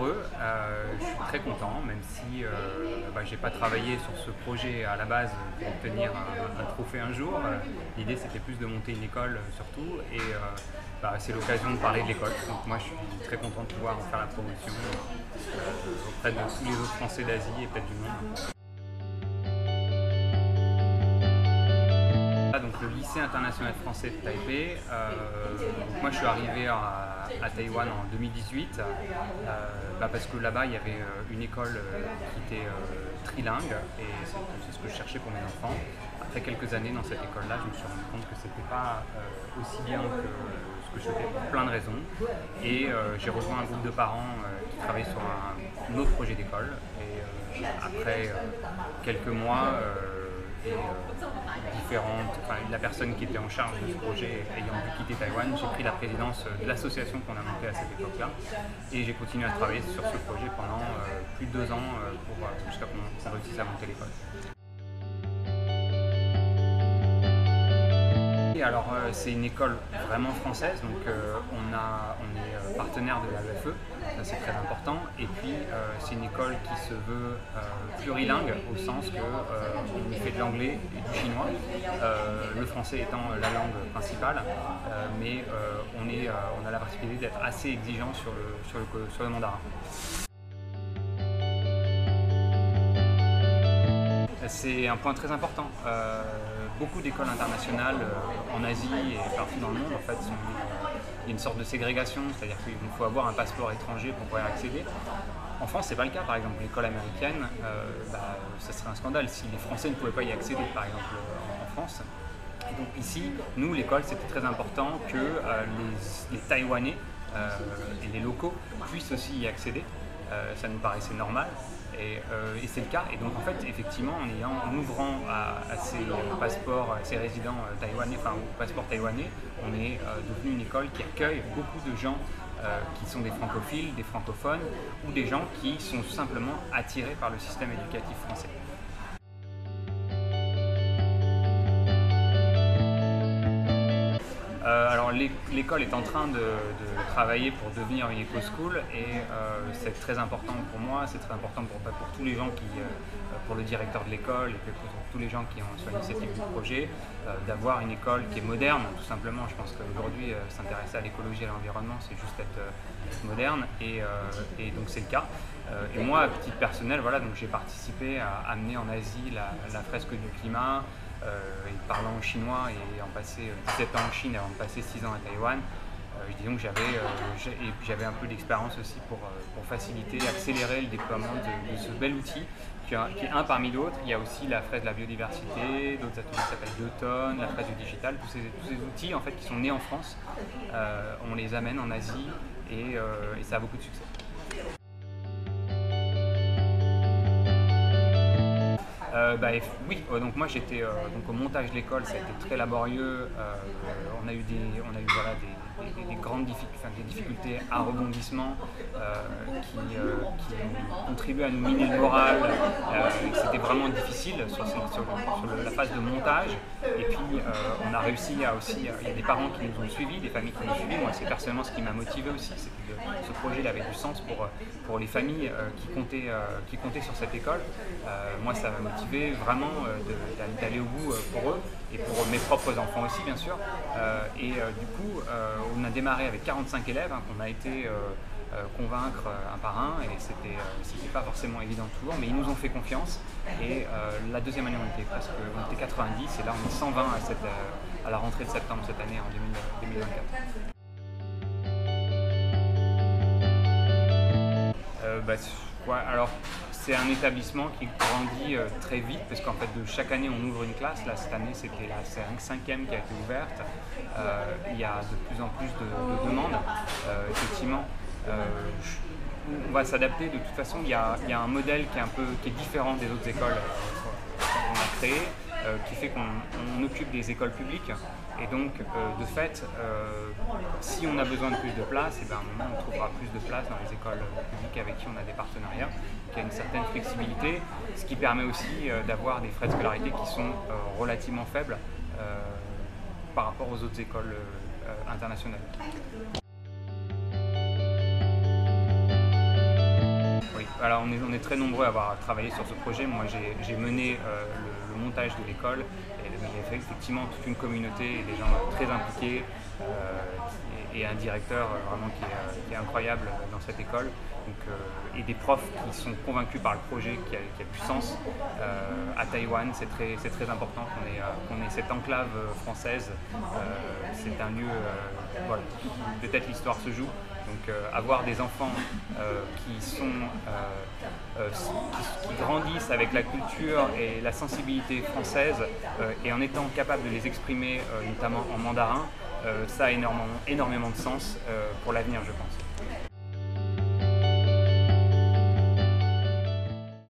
heureux, je suis très content, même si j'ai pas travaillé sur ce projet à la base pour obtenir un trophée un jour. L'idée c'était plus de monter une école surtout, et c'est l'occasion de parler de l'école. Donc moi je suis très content de pouvoir en faire la promotion auprès de tous les autres Français d'Asie et peut-être du monde. Donc le lycée international français de Taipei. Moi je suis arrivé à Taïwan en 2018 parce que là-bas il y avait une école qui était trilingue, et c'est ce que je cherchais pour mes enfants. Après quelques années dans cette école-là, je me suis rendu compte que c'était pas aussi bien que ce que je souhaitais pour plein de raisons, et j'ai rejoint un groupe de parents qui travaillait sur un autre projet d'école, et après quelques mois la personne qui était en charge de ce projet ayant dû quitter Taïwan, j'ai pris la présidence de l'association qu'on a montée à cette époque-là, et j'ai continué à travailler sur ce projet pendant plus de 2 ans jusqu'à qu'on réussisse à monter l'école. Alors c'est une école vraiment française, donc on est partenaire de la l'AEFE, ça c'est très important, et puis c'est une école qui se veut plurilingue, au sens que on y fait de l'anglais et du chinois, le français étant la langue principale, mais on a la particularité d'être assez exigeant sur le mandarin. C'est un point très important. Beaucoup d'écoles internationales en Asie et partout dans le monde, en fait, il y a une sorte de ségrégation, c'est-à-dire qu'il faut avoir un passeport étranger pour pouvoir y accéder. En France, c'est pas le cas. Par exemple, l'école américaine, ça serait un scandale si les Français ne pouvaient pas y accéder, par exemple, en France. Et donc ici, nous, l'école, c'était très important que les Taïwanais et les locaux puissent aussi y accéder. Ça nous paraissait normal. Et c'est le cas. Et donc en fait, effectivement, en ouvrant à ces passeports, à ces résidents taïwanais, enfin au passeport taïwanais, on est devenu une école qui accueille beaucoup de gens qui sont des francophiles, des francophones, ou des gens qui sont tout simplement attirés par le système éducatif français. Alors l'école est en train de travailler pour devenir une éco-school, et c'est très important pour moi, c'est très important pour tous les gens pour le directeur de l'école et pour tous les gens qui ont sur l'initiative du projet, d'avoir une école qui est moderne, tout simplement. Je pense qu'aujourd'hui, s'intéresser à l'écologie et à l'environnement, c'est juste être moderne, et donc c'est le cas. Et moi, à titre personnel, voilà, donc j'ai participé à amener en Asie la fresque du climat, et parlant chinois et ayant passé 17 ans en Chine avant de passer 6 ans à Taïwan, disons que j'avais un peu d'expérience aussi pour faciliter, accélérer le déploiement de ce bel outil qui est un parmi d'autres. Il y a aussi la fresque de la biodiversité, d'autres ateliers qui s'appellent 2 tonnes, la fresque du digital, tous ces outils en fait qui sont nés en France, on les amène en Asie, et ça a beaucoup de succès. Oui, donc moi j'étais au montage de l'école, ça a été très laborieux. On a eu des grandes difficultés à rebondissement qui ont contribué à nous miner le moral. C'était vraiment difficile sur la phase de montage. Et puis on a réussi il y a des parents qui nous ont suivis, des familles qui nous ont suivis. Moi, c'est personnellement ce qui m'a motivé aussi, c'est que ce projet avait du sens pour les familles qui comptaient sur cette école. Moi, ça m'a motivé vraiment d'aller au bout pour eux et pour mes propres enfants aussi, bien sûr. Du coup, on a démarré avec 45 élèves qu'on a été convaincre un par un, et c'était pas forcément évident toujours, mais ils nous ont fait confiance, et la deuxième année on était 90, et là on est 120 à la rentrée de septembre cette année, en 2024. Alors c'est un établissement qui grandit très vite, parce qu'en fait chaque année on ouvre une classe. Là cette année c'était la 5e qui a été ouverte. Il y a de plus en plus de demandes, effectivement. On va s'adapter. De toute façon, il y a un modèle qui est différent des autres écoles qu'on a créées, qui fait qu'on occupe des écoles publiques, et donc de fait, si on a besoin de plus de place, à un moment on trouvera plus de place dans les écoles publiques avec qui on a des partenariats, qui a une certaine flexibilité, ce qui permet aussi d'avoir des frais de scolarité qui sont relativement faibles par rapport aux autres écoles internationales. alors on est très nombreux à avoir travaillé sur ce projet. Moi j'ai mené le montage de l'école, mais il y a effectivement toute une communauté et des gens très impliqués et un directeur vraiment qui est incroyable dans cette école. Donc, et des profs qui sont convaincus par le projet qui a du sens. À Taïwan, c'est très important qu'on ait cette enclave française. C'est un lieu, voilà, peut-être l'histoire se joue. Donc avoir des enfants qui grandissent avec la culture et la sensibilité française et en étant capable de les exprimer notamment en mandarin, ça a énormément de sens pour l'avenir, je pense.